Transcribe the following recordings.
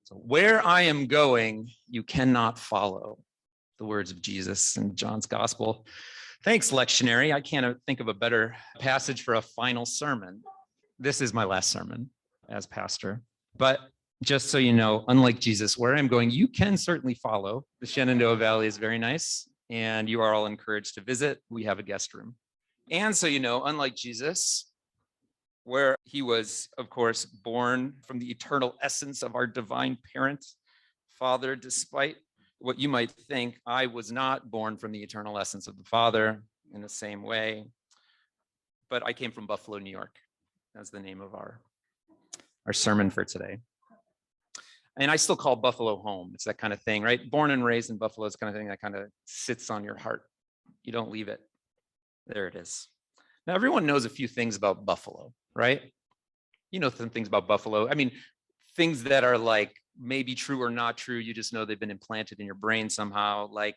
So where I am going, you cannot follow. The words of Jesus in John's gospel. Thanks, lectionary. I can't think of a better passage for a final sermon. This is my last sermon as pastor. But just so you know, unlike Jesus, where I'm going, you can certainly follow. The Shenandoah Valley is very nice, and you are all encouraged to visit. We have a guest room. And so you know, unlike Jesus, where he was, of course, born from the eternal essence of our divine parent, Father, despite what you might think, I was not born from the eternal essence of the Father in the same way, but I came from Buffalo, New York. That's the name of our sermon for today. And I still call Buffalo home. It's that kind of thing, right? Born and raised in Buffalo is the kind of thing that kind of sits on your heart. You don't leave it. There it is. Now, everyone knows a few things about Buffalo, right? You know some things about Buffalo. I mean, things that are like maybe true or not true. You just know they've been implanted in your brain somehow. Like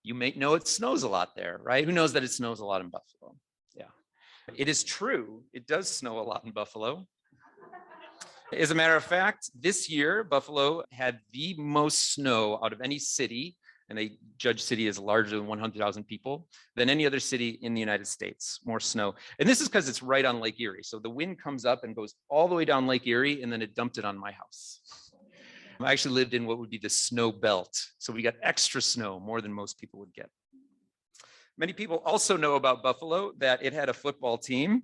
you may know it snows a lot there, right? Who knows that it snows a lot in Buffalo? Yeah, it is true. It does snow a lot in Buffalo. As a matter of fact, this year, Buffalo had the most snow out of any city, and they judge city as larger than 100,000 people, than any other city in the United States, more snow. And this is because it's right on Lake Erie. So the wind comes up and goes all the way down Lake Erie, and then it dumped it on my house. I actually lived in what would be the snow belt. So we got extra snow, more than most people would get. Many people also know about Buffalo that it had a football team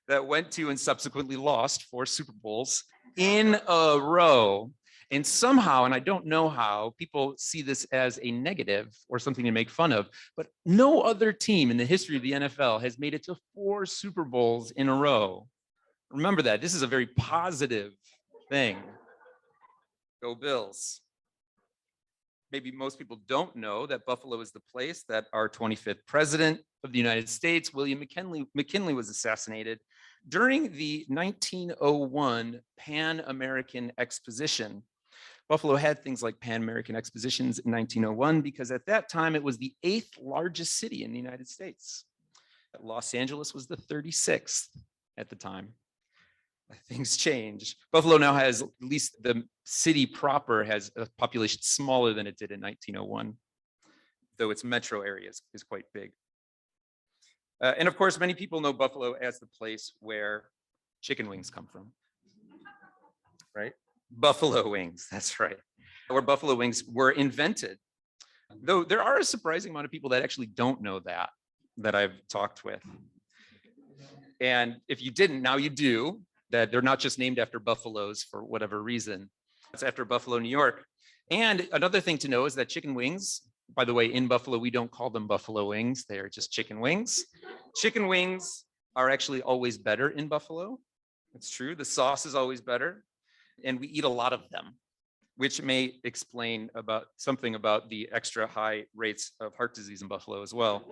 that went to and subsequently lost 4 Super Bowls in a row. And somehow, and I don't know how, people see this as a negative or something to make fun of, but no other team in the history of the NFL has made it to 4 Super Bowls in a row. Remember that. This is a very positive thing. Go Bills. Maybe most people don't know that Buffalo is the place that our 25th president of the United States, William McKinley, was assassinated during the 1901 Pan-American Exposition. Buffalo had things like Pan-American Expositions in 1901 because at that time it was the 8th largest city in the United States. Los Angeles was the 36th at the time. Things changed. Buffalo now has, at least the city proper has a population smaller than it did in 1901, though its metro area is quite big. And of course, many people know Buffalo as the place where chicken wings come from, right? Buffalo wings, that's right. Where buffalo wings were invented. Though there are a surprising amount of people that actually don't know that I've talked with. And if you didn't, now you do. That they're not just named after buffaloes for whatever reason. It's after Buffalo, New York. And another thing to know is that chicken wings, by the way, in Buffalo, we don't call them buffalo wings. They are just chicken wings. Chicken wings are actually always better in Buffalo. It's true. The sauce is always better. And we eat a lot of them, which may explain something about the extra high rates of heart disease in Buffalo as well.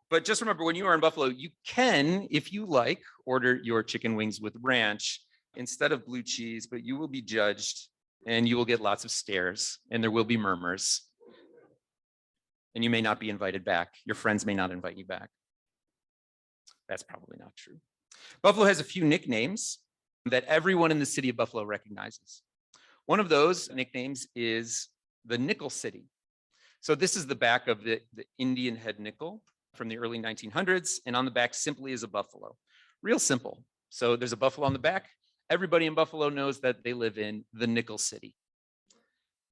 But just remember, when you are in Buffalo, you can, if you like, order your chicken wings with ranch instead of blue cheese, but you will be judged and you will get lots of stares and there will be murmurs. And you may not be invited back. Your friends may not invite you back. That's probably not true. Buffalo has a few nicknames that everyone in the city of Buffalo recognizes. One of those nicknames is the Nickel City. So this is the back of the Indian head nickel from the early 1900s, and on the back simply is a buffalo. Real simple. So there's a buffalo on the back. Everybody in Buffalo knows that they live in the Nickel City.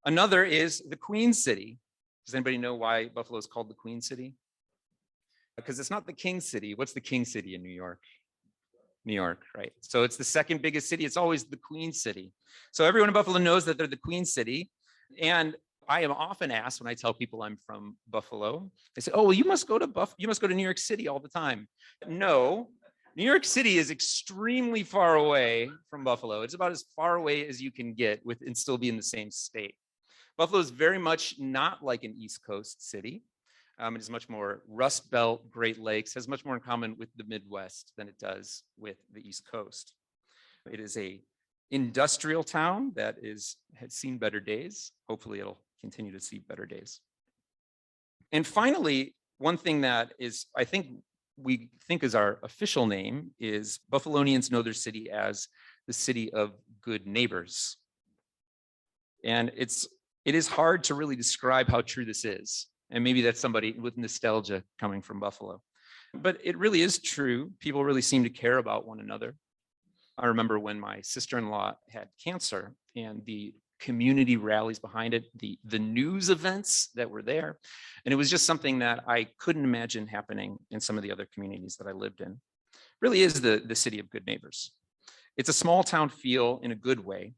Another is the Queen City. Does anybody know why Buffalo is called the Queen City? Because it's not the King City. What's the King City in New York? New York, right? So it's the second biggest city. It's always the Queen City. So everyone in Buffalo knows that they're the Queen City. And I am often asked when I tell people I'm from Buffalo, they say, "Oh, well, you must go to New York City all the time." No, New York City is extremely far away from Buffalo. It's about as far away as you can get and still be in the same state. Buffalo is very much not like an East Coast city. It is much more Rust Belt, Great Lakes, has much more in common with the Midwest than it does with the East Coast. It is a industrial town that has seen better days. Hopefully it'll continue to see better days. And finally, one thing that is, I think we think is our official name is Buffalonians know their city as the city of good neighbors. And it is hard to really describe how true this is. And maybe that's somebody with nostalgia coming from Buffalo. But it really is true. People really seem to care about one another. I remember when my sister-in-law had cancer and the community rallies behind it, the news events that were there. And it was just something that I couldn't imagine happening in some of the other communities that I lived in. It really is the city of good neighbors. It's a small town feel in a good way.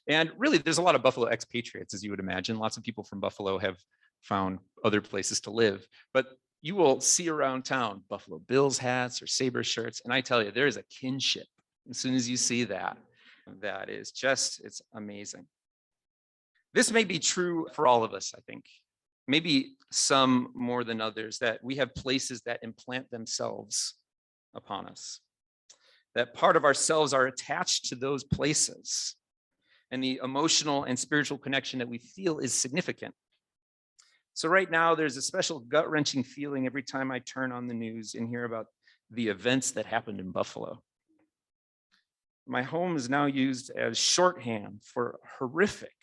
And really, there's a lot of Buffalo expatriates, as you would imagine. Lots of people from Buffalo have found other places to live. But you will see around town Buffalo Bills hats or Sabre shirts. And I tell you, there is a kinship. As soon as you see that, that is just, it's amazing. This may be true for all of us, I think. Maybe some more than others, that we have places that implant themselves upon us. That part of ourselves are attached to those places. And the emotional and spiritual connection that we feel is significant. So right now, there's a special gut-wrenching feeling every time I turn on the news and hear about the events that happened in Buffalo. My home is now used as shorthand for horrific,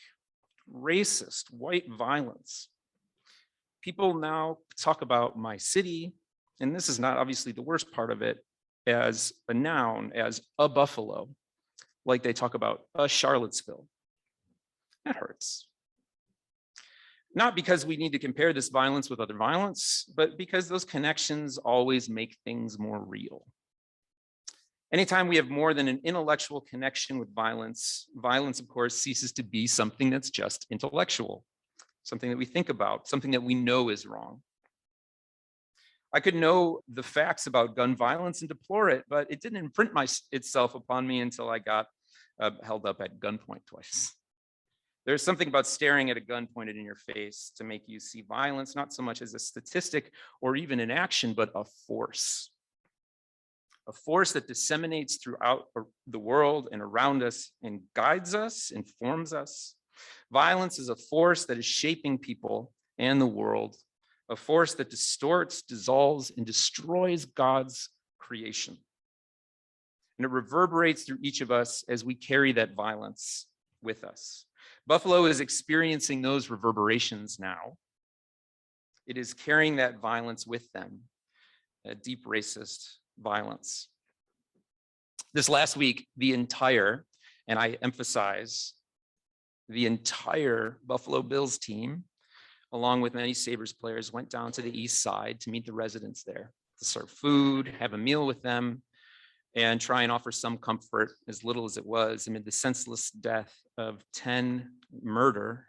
racist, white violence. People now talk about my city, and this is not obviously the worst part of it, as a noun, as a Buffalo, like they talk about a Charlottesville. That hurts. Not because we need to compare this violence with other violence, but because those connections always make things more real. Anytime we have more than an intellectual connection with violence, violence, of course, ceases to be something that's just intellectual, something that we think about, something that we know is wrong. I could know the facts about gun violence and deplore it, but it didn't imprint itself upon me until I got held up at gunpoint twice. There's something about staring at a gun pointed in your face to make you see violence, not so much as a statistic or even an action, but a force. A force that disseminates throughout the world and around us and guides us, informs us. Violence is a force that is shaping people and the world, a force that distorts, dissolves, and destroys God's creation. And it reverberates through each of us as we carry that violence with us. Buffalo is experiencing those reverberations now. It is carrying that violence with them, that deep racist violence. This last week, the entire, and I emphasize, the entire Buffalo Bills team, along with many Sabres players, went down to the east side to meet the residents there, to serve food, have a meal with them, and try and offer some comfort, as little as it was, amid the senseless death of 10 murder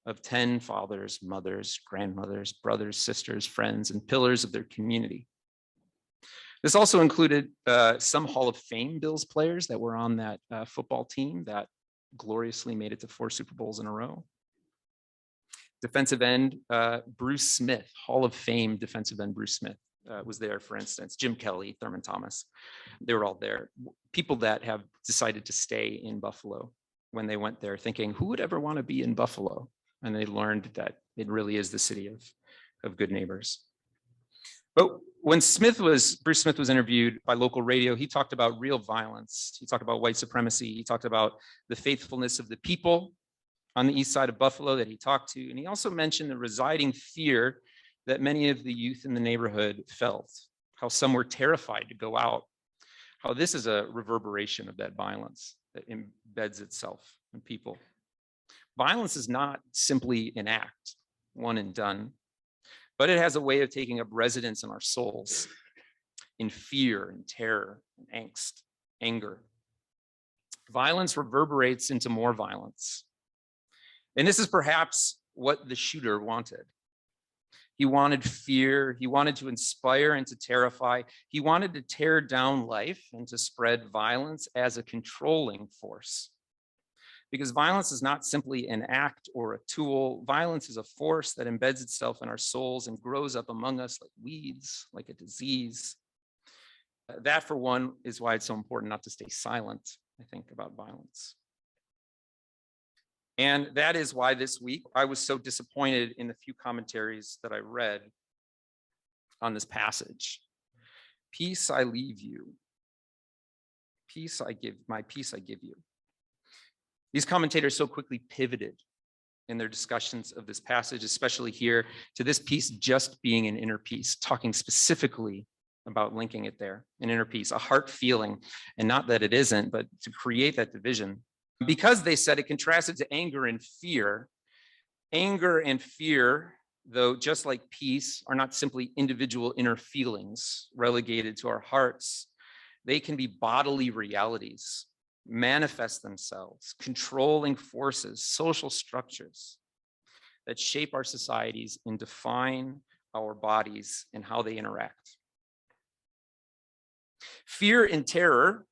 of 10 fathers, mothers, grandmothers, brothers, sisters, friends, and pillars of their community. This also included some Hall of Fame Bills players that were on that football team that gloriously made it to 4 Super Bowls in a row. Defensive end Bruce Smith, Hall of Fame defensive end Bruce Smith was there, for instance. Jim Kelly, Thurman Thomas, they were all there. People that have decided to stay in Buffalo when they went there thinking, who would ever want to be in Buffalo? And they learned that it really is the city of good neighbors. But when Bruce Smith was interviewed by local radio, he talked about real violence. He talked about white supremacy. He talked about the faithfulness of the people on the east side of Buffalo that he talked to. And he also mentioned the residing fear that many of the youth in the neighborhood felt, how some were terrified to go out, how this is a reverberation of that violence that embeds itself in people. Violence is not simply an act, one and done, but it has a way of taking up residence in our souls in fear and terror and angst, anger. Violence reverberates into more violence. And this is perhaps what the shooter wanted. He wanted fear. He wanted to inspire and to terrify. He wanted to tear down life and to spread violence as a controlling force. Because violence is not simply an act or a tool. Violence is a force that embeds itself in our souls and grows up among us like weeds, like a disease. That, for one, is why it's so important not to stay silent, I think, about violence. And that is why this week I was so disappointed in the few commentaries that I read on this passage. Peace I leave you. Peace I give, my peace I give you. These commentators so quickly pivoted in their discussions of this passage, especially here, to this piece just being an inner peace, talking specifically about linking it there, an inner peace, a heart feeling, and not that it isn't, but to create that division. Because they said it contrasted to anger and fear. Anger and fear, though just like peace, are not simply individual inner feelings relegated to our hearts. They can be bodily realities, manifest themselves, controlling forces, social structures that shape our societies and define our bodies and how they interact. Fear and terror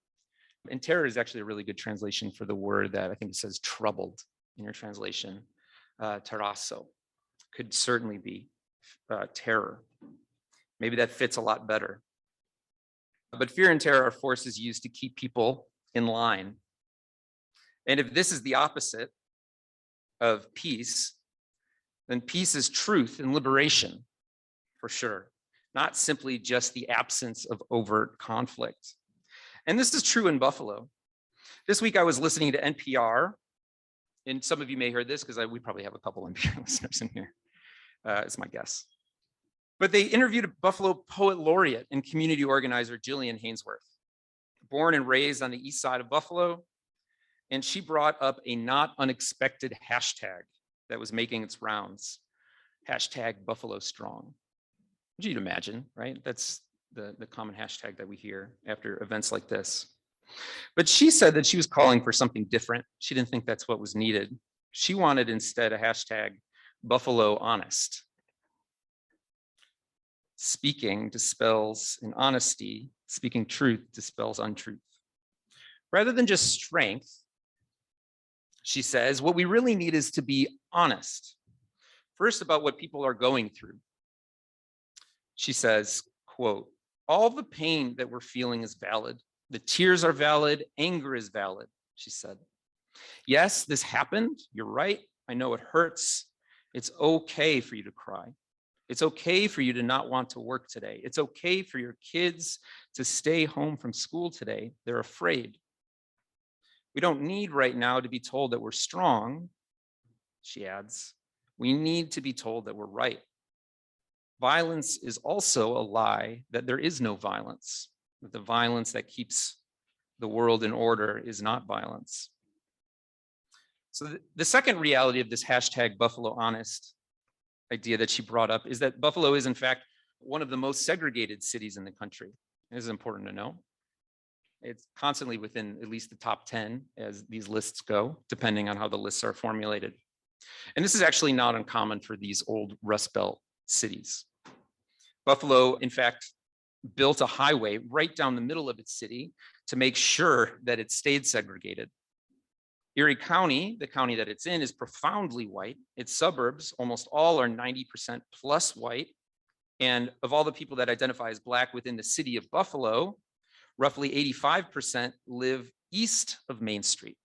is actually a really good translation for the word that I think it says troubled in your translation. Terrasso could certainly be terror. Maybe that fits a lot better. But fear and terror are forces used to keep people in line. And if this is the opposite of peace, then peace is truth and liberation, for sure, not simply just the absence of overt conflict. And this is true in Buffalo. This week I was listening to NPR, and some of you may hear this because we probably have a couple NPR listeners in here, is my guess. But they interviewed a Buffalo poet laureate and community organizer, Jillian Hainsworth, born and raised on the east side of Buffalo. And she brought up a not unexpected hashtag that was making its rounds, hashtag Buffalo Strong. You'd imagine, right? That's the common hashtag that we hear after events like this. But she said that she was calling for something different. She didn't think that's what was needed. She wanted instead a hashtag Buffalo Honest. Speaking dispels in honesty, speaking truth dispels untruth. Rather than just strength, she says, what we really need is to be honest. First, about what people are going through. She says, quote, all the pain that we're feeling is valid. The tears are valid. Anger is valid, she said. Yes, this happened. You're right. I know it hurts. It's okay for you to cry. It's okay for you to not want to work today. It's okay for your kids to stay home from school today. They're afraid. We don't need right now to be told that we're strong, she adds. We need to be told that we're right. Violence is also a lie that there is no violence, that the violence that keeps the world in order is not violence. So the second reality of this hashtag Buffalo Honest idea that she brought up is that Buffalo is in fact one of the most segregated cities in the country. This is important to know. It's constantly within at least the top 10 as these lists go, depending on how the lists are formulated. And this is actually not uncommon for these old Rust Belt cities. Buffalo, in fact, built a highway right down the middle of its city to make sure that it stayed segregated. Erie County, the county that it's in, is profoundly white. Its suburbs, almost all are 90% plus white. And of all the people that identify as Black within the city of Buffalo, roughly 85% live east of Main Street.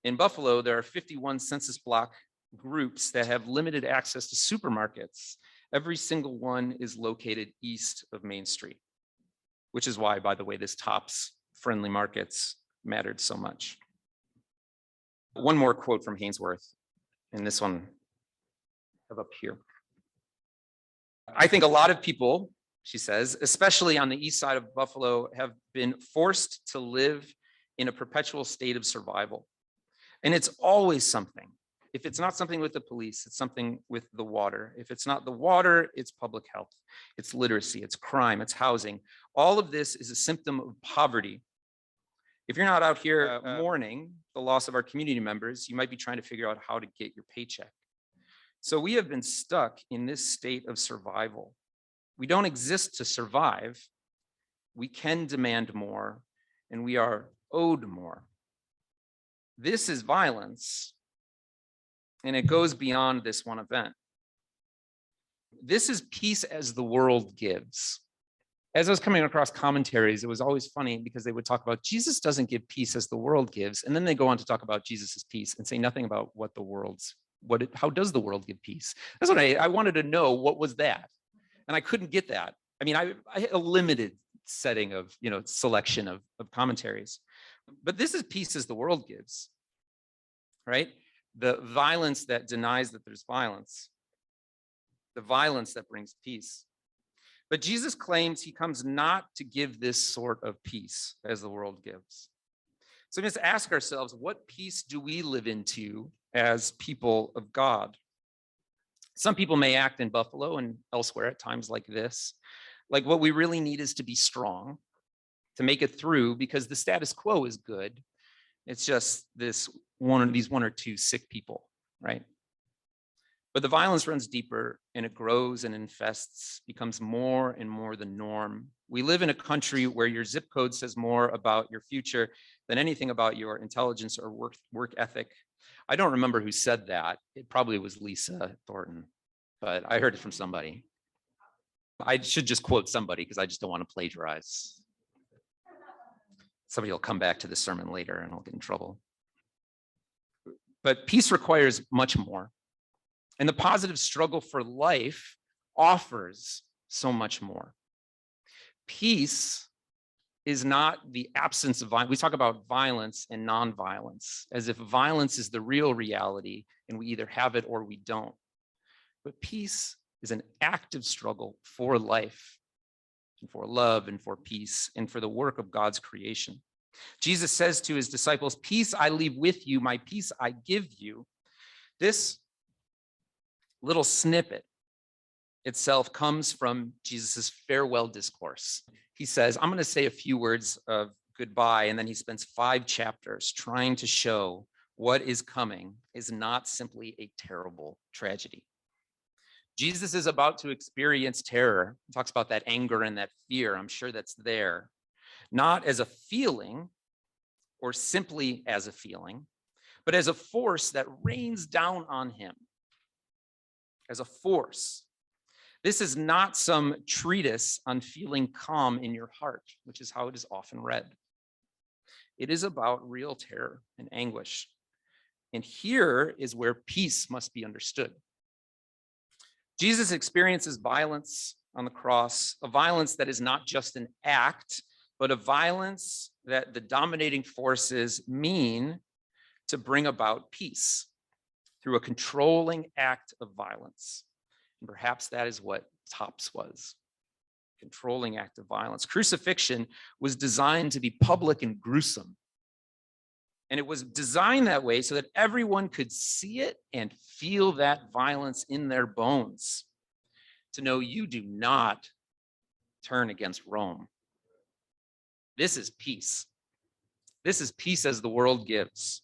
In Buffalo, there are 51 census block groups that have limited access to supermarkets. Every single one is located east of Main Street, which is why, by the way, this tops friendly markets mattered so much. One more quote from Hainsworth, and this one up here. I think a lot of people, she says, especially on the east side of Buffalo, have been forced to live in a perpetual state of survival. And it's always something. If it's not something with the police, it's something with the water. If it's not the water, it's public health, it's literacy, it's crime, it's housing. All of this is a symptom of poverty. If you're not out here mourning the loss of our community members, you might be trying to figure out how to get your paycheck. So we have been stuck in this state of survival. We don't exist to survive. We can demand more, and we are owed more. This is violence, and it goes beyond this one event. This is peace as the world gives. As I was coming across commentaries, it was always funny because they would talk about Jesus doesn't give peace as the world gives, and then they go on to talk about Jesus's peace and say nothing about how does the world give peace? That's what I wanted to know. What was that? And I couldn't get that. I mean, I had a limited setting of selection of commentaries, but this is peace as the world gives. right? The violence that denies that there's violence, the violence that brings peace. But Jesus claims he comes not to give this sort of peace as the world gives. So we must ask ourselves, what peace do we live into as people of God? Some people may act in Buffalo and elsewhere at times like this, like what we really need is to be strong, to make it through, because the status quo is good. It's just these one or two sick people, right? But the violence runs deeper and it grows and infests, becomes more and more the norm. We live in a country where your zip code says more about your future than anything about your intelligence or work ethic. I don't remember who said that. It probably was Lisa Thornton, but I heard it from somebody. I should just quote somebody because I just don't want to plagiarize. Somebody will come back to the sermon later and I'll get in trouble. But peace requires much more. And the positive struggle for life offers so much more. Peace is not the absence of violence. We talk about violence and nonviolence as if violence is the real reality and we either have it or we don't. But peace is an active struggle for life and for love and for peace and for the work of God's creation. Jesus says to his disciples, "Peace I leave with you, my peace I give you." This little snippet itself comes from Jesus's farewell discourse. He says, I'm going to say a few words of goodbye, and then he spends 5 chapters trying to show what is coming is not simply a terrible tragedy. Jesus is about to experience terror. He talks about that anger and that fear. I'm sure that's there, not as a feeling or simply as a feeling, but as a force that rains down on him. As a force. This is not some treatise on feeling calm in your heart, which is how it is often read. It is about real terror and anguish. And here is where peace must be understood. Jesus experiences violence on the cross, a violence that is not just an act, but a violence that the dominating forces mean to bring about peace through a controlling act of violence. And perhaps that is what Tops was, controlling act of violence. Crucifixion was designed to be public and gruesome. And it was designed that way so that everyone could see it and feel that violence in their bones, to know you do not turn against Rome. This is peace. This is peace as the world gives.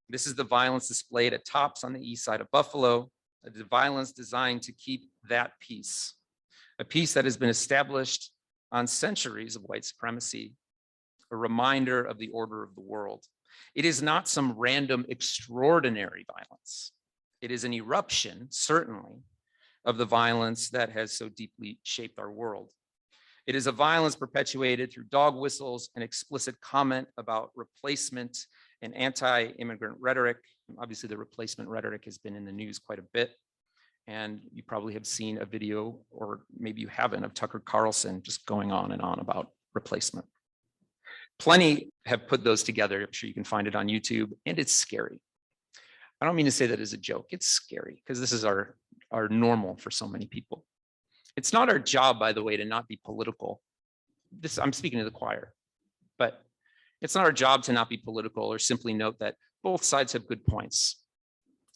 This is the violence displayed at Tops on the east side of Buffalo, a violence designed to keep that peace, a peace that has been established on centuries of white supremacy, a reminder of the order of the world. It is not some random extraordinary violence. It is an eruption, certainly, of the violence that has so deeply shaped our world. It is a violence perpetuated through dog whistles and explicit comment about replacement and anti-immigrant rhetoric. Obviously, the replacement rhetoric has been in the news quite a bit. And you probably have seen a video, or maybe you haven't, of Tucker Carlson just going on and on about replacement. Plenty have put those together. I'm sure you can find it on YouTube, and it's scary. I don't mean to say that as a joke. It's scary because this is our normal for so many people. It's not our job, by the way, to not be political. I'm speaking to the choir, but it's not our job to not be political or simply note that both sides have good points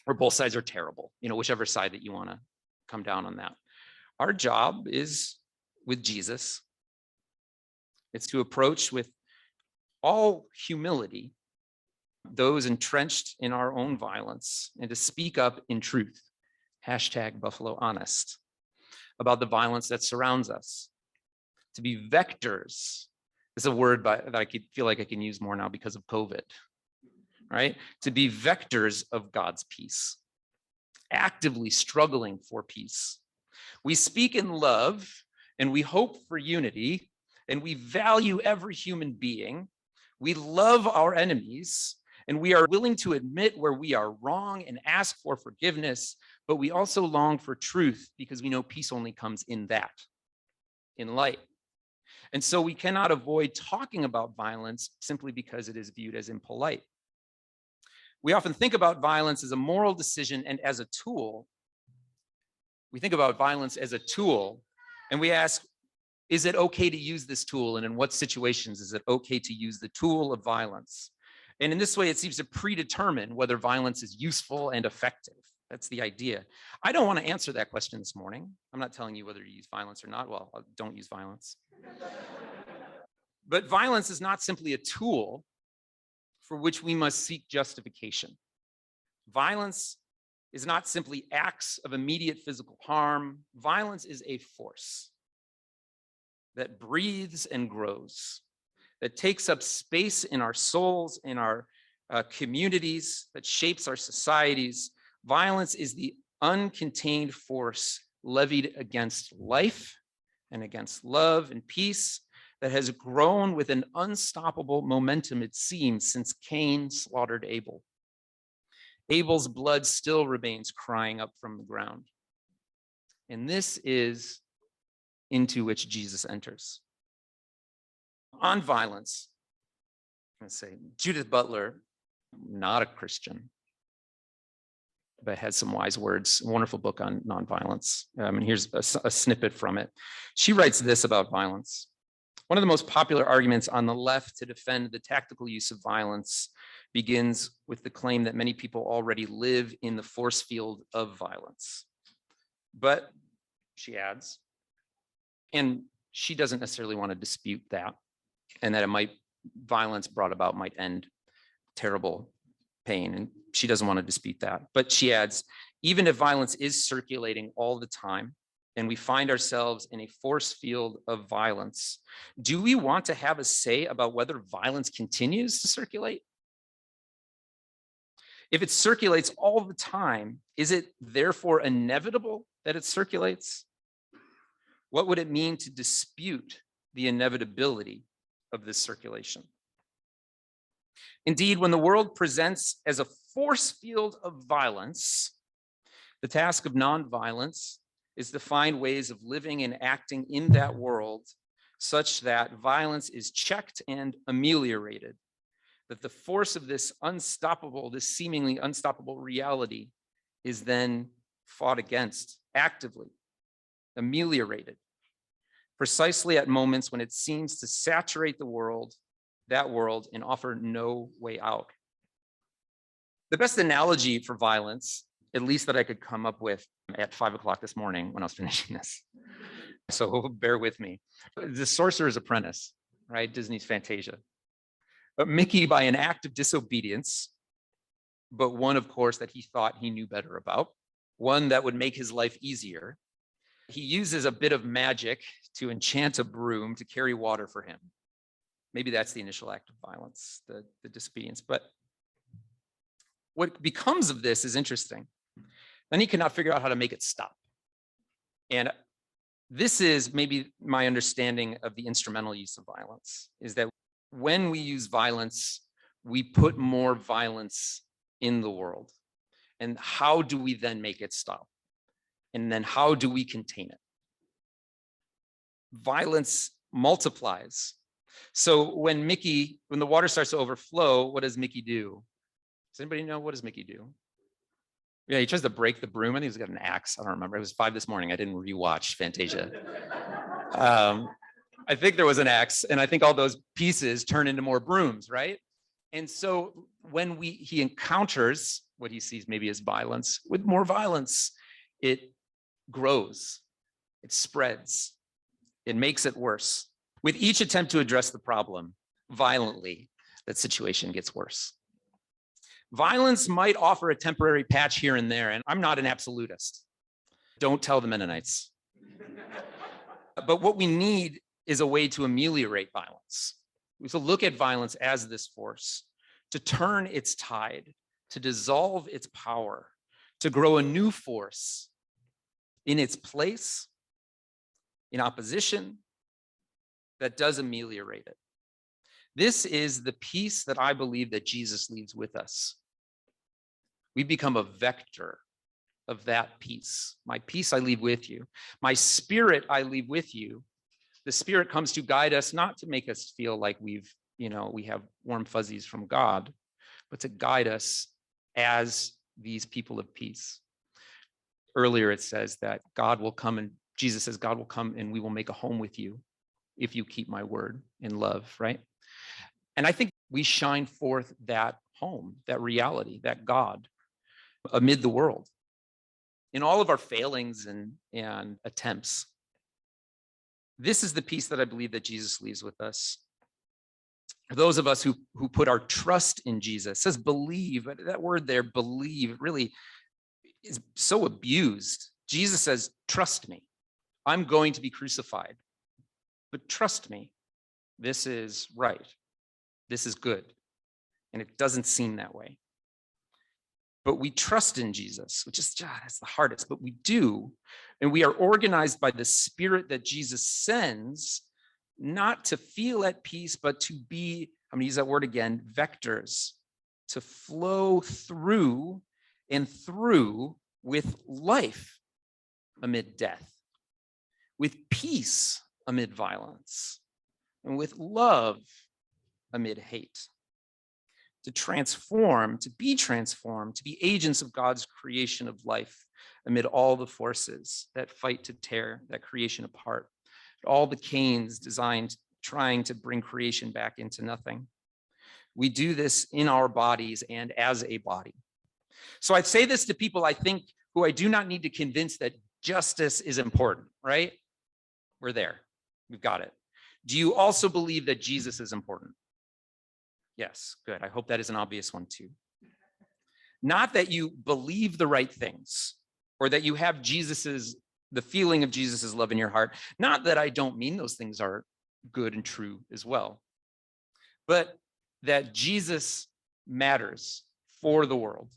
or both sides are terrible, whichever side that you want to come down on that. Our job is with Jesus. It's to approach with all humility those entrenched in our own violence and to speak up in truth, #BuffaloHonest, about the violence that surrounds us, to be vectors. It's a word that I feel like I can use more now because of COVID, right? To be vectors of God's peace, actively struggling for peace. We speak in love and we hope for unity and we value every human being. We love our enemies and we are willing to admit where we are wrong and ask for forgiveness, but we also long for truth because we know peace only comes in that, in light. And so we cannot avoid talking about violence simply because it is viewed as impolite. We often think about violence as a moral decision and as a tool. We think about violence as a tool, and we ask, is it okay to use this tool? And in what situations is it okay to use the tool of violence? And in this way, it seems to predetermine whether violence is useful and effective. That's the idea. I don't want to answer that question this morning. I'm not telling you whether to use violence or not. Well, don't use violence. But violence is not simply a tool for which we must seek justification. Violence is not simply acts of immediate physical harm. Violence is a force that breathes and grows, that takes up space in our souls, in our communities, that shapes our societies. Violence is the uncontained force levied against life and against love and peace that has grown with an unstoppable momentum, it seems, since Cain slaughtered Abel. Abel's blood still remains crying up from the ground. And this is into which Jesus enters. On violence, I'm going to say Judith Butler, not a Christian, but had some wise words, a wonderful book on nonviolence. And here's a snippet from it. She writes this about violence. One of the most popular arguments on the left to defend the tactical use of violence begins with the claim that many people already live in the force field of violence. But she adds, and she doesn't necessarily want to dispute that, and that violence brought about might end terrible pain, and she doesn't want to dispute that. But she adds, even if violence is circulating all the time, and we find ourselves in a force field of violence, do we want to have a say about whether violence continues to circulate? If it circulates all the time, is it therefore inevitable that it circulates? What would it mean to dispute the inevitability of this circulation? Indeed, when the world presents as a force field of violence, the task of nonviolence is to find ways of living and acting in that world such that violence is checked and ameliorated, that the force of this seemingly unstoppable reality is then fought against actively, ameliorated, precisely at moments when it seems to saturate that world, and offer no way out. The best analogy for violence, at least that I could come up with at 5 o'clock this morning when I was finishing this, so bear with me. The Sorcerer's Apprentice, right? Disney's Fantasia. But Mickey, by an act of disobedience, but one, of course, that he thought he knew better about, one that would make his life easier, he uses a bit of magic to enchant a broom to carry water for him. Maybe that's the initial act of violence, the disobedience. But what becomes of this is interesting. Then he cannot figure out how to make it stop. And this is maybe my understanding of the instrumental use of violence, is that when we use violence, we put more violence in the world. And how do we then make it stop? And then how do we contain it? Violence multiplies. So when the water starts to overflow, what does Mickey do? Does anybody know, what does Mickey do? Yeah, he tries to break the broom. I think he's got an axe. I don't remember. It was 5 this morning. I didn't rewatch Fantasia. I think there was an axe, and I think all those pieces turn into more brooms, right? And so when he encounters what he sees maybe as violence, with more violence, it grows, it spreads, it makes it worse. With each attempt to address the problem violently, that situation gets worse. Violence might offer a temporary patch here and there, and I'm not an absolutist. Don't tell the Mennonites. But what we need is a way to ameliorate violence. We have to look at violence as this force, to turn its tide, to dissolve its power, to grow a new force in its place, in opposition, that does ameliorate it. This is the peace that I believe that Jesus leaves with us. We become a vector of that peace. My peace I leave with you. My spirit I leave with you. The Spirit comes to guide us, not to make us feel like we have warm fuzzies from God, but to guide us as these people of peace. Earlier, it says that God will come, and Jesus says, God will come and we will make a home with you if you keep my word in love, right? And I think we shine forth that home, that reality, that God amid the world in all of our failings and attempts. This is the peace that I believe that Jesus leaves with us. Those of us who put our trust in Jesus, says believe, but that word there, believe, really is so abused. Jesus says, trust me. I'm going to be crucified, but trust me. This is right. This is good. And it doesn't seem that way. But we trust in Jesus, which is, that's the hardest, but we do. And we are organized by the Spirit that Jesus sends, not to feel at peace, but to be, I'm gonna use that word again, vectors, to flow through and through with life amid death, with peace amid violence, and with love amid hate. To transform, to be transformed, to be agents of God's creation of life amid all the forces that fight to tear that creation apart, all the Cains designed, trying to bring creation back into nothing. We do this in our bodies and as a body. So I'd say this to people, I think, who I do not need to convince that justice is important, right? We're there. We've got it. Do you also believe that Jesus is important? Yes, good. I hope that is an obvious one too. Not that you believe the right things or that you have the feeling of Jesus's love in your heart. Not that I don't mean those things are good and true as well, but that Jesus matters for the world.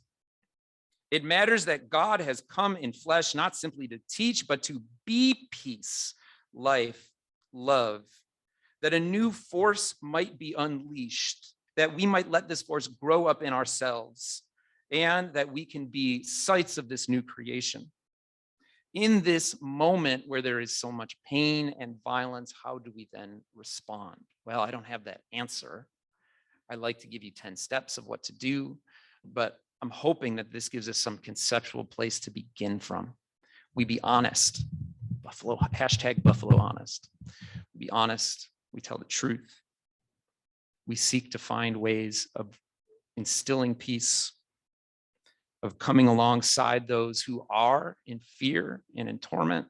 It matters that God has come in flesh, not simply to teach, but to be peace, life, love, that a new force might be unleashed, that we might let this force grow up in ourselves, and that we can be sites of this new creation. In this moment where there is so much pain and violence, how do we then respond? Well, I don't have that answer. I like to give you 10 steps of what to do, but I'm hoping that this gives us some conceptual place to begin from. We be honest. Buffalo honest. We be honest. We tell the truth. We seek to find ways of instilling peace, of coming alongside those who are in fear and in torment.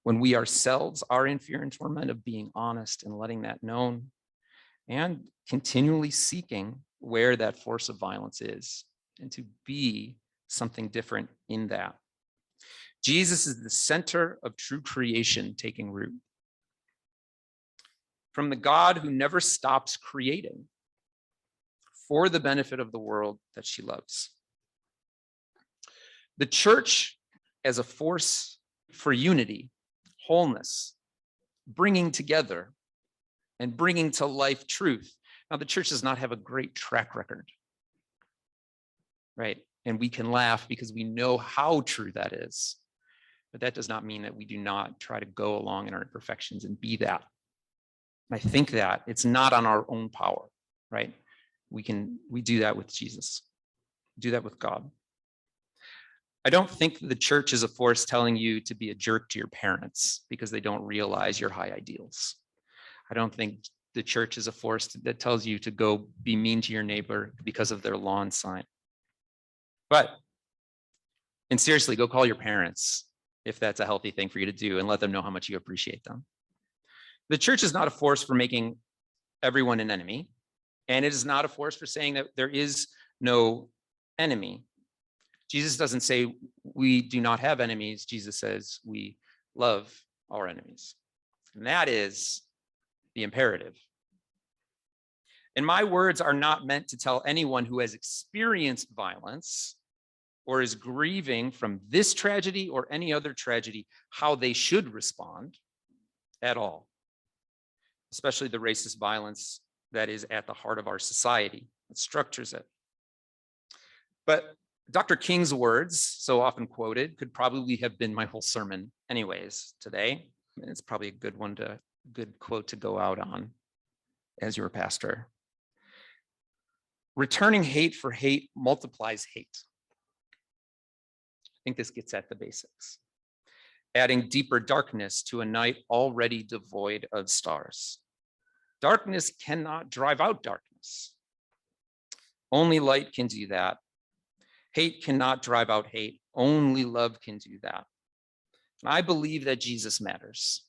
When we ourselves are in fear and torment, of being honest and letting that known, and continually seeking where that force of violence is and to be something different in that. Jesus is the center of true creation taking root. From the God who never stops creating for the benefit of the world that she loves. The church as a force for unity, wholeness, bringing together, and bringing to life truth. Now, the church does not have a great track record, right? And we can laugh because we know how true that is. But that does not mean that we do not try to go along in our imperfections and be that. And I think that it's not on our own power, right? We do that with Jesus, do that with God. I don't think the church is a force telling you to be a jerk to your parents because they don't realize your high ideals. I don't think the church is a force that tells you to go be mean to your neighbor because of their lawn sign. And seriously, go call your parents if that's a healthy thing for you to do and let them know how much you appreciate them. The church is not a force for making everyone an enemy, and it is not a force for saying that there is no enemy. Jesus doesn't say we do not have enemies. Jesus says we love our enemies. And that is the imperative. And my words are not meant to tell anyone who has experienced violence or is grieving from this tragedy or any other tragedy how they should respond at all, especially the racist violence that is at the heart of our society, that structures it. But Dr. King's words, so often quoted, could probably have been my whole sermon anyways today. And it's probably a good quote to go out on as your pastor. Returning hate for hate multiplies hate. I think this gets at the basics. Adding deeper darkness to a night already devoid of stars. Darkness cannot drive out darkness. Only light can do that. Hate cannot drive out hate. Only love can do that. And I believe that Jesus matters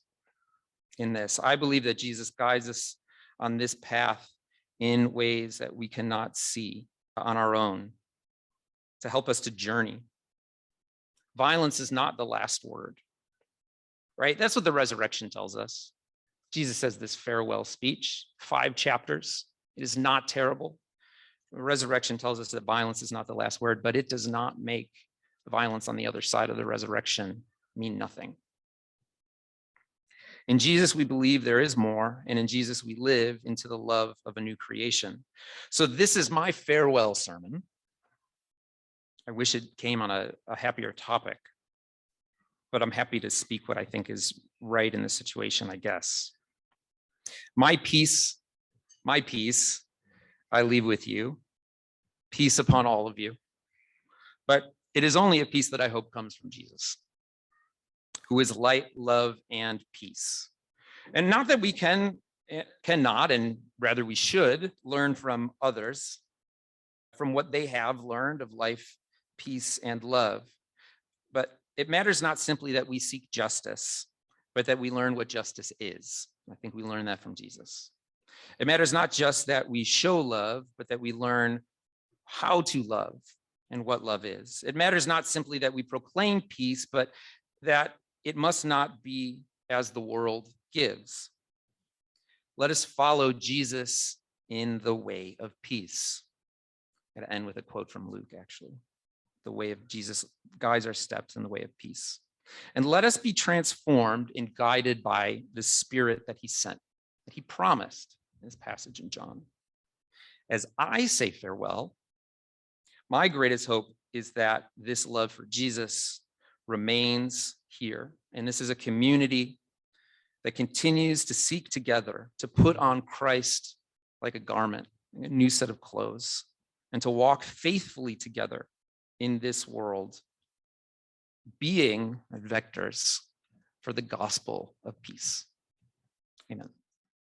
in this. I believe that Jesus guides us on this path in ways that we cannot see on our own, to help us to journey. Violence is not the last word, right? That's what the resurrection tells us. Jesus says this farewell speech, 5 chapters. It is not terrible. The resurrection tells us that violence is not the last word, but it does not make the violence on the other side of the resurrection mean nothing. In Jesus, we believe there is more, and in Jesus, we live into the love of a new creation. So this is my farewell sermon. I wish it came on a happier topic, but I'm happy to speak what I think is right in the situation, I guess. My peace, I leave with you. Peace upon all of you. But it is only a peace that I hope comes from Jesus, who is light, love, and peace. And not that we cannot, and rather we should learn from others, from what they have learned of life, peace, and love. But it matters not simply that we seek justice, but that we learn what justice is. I think we learn that from Jesus. It matters not just that we show love, but that we learn how to love and what love is. It matters not simply that we proclaim peace, but that it must not be as the world gives. Let us follow Jesus in the way of peace. I'm going to end with a quote from Luke, actually. The way of Jesus guides our steps in the way of peace. And let us be transformed and guided by the Spirit that he sent, that he promised in this passage in John. As I say farewell, my greatest hope is that this love for Jesus remains here. And this is a community that continues to seek together to put on Christ like a garment, a new set of clothes, and to walk faithfully together in this world, being vectors for the gospel of peace. Amen.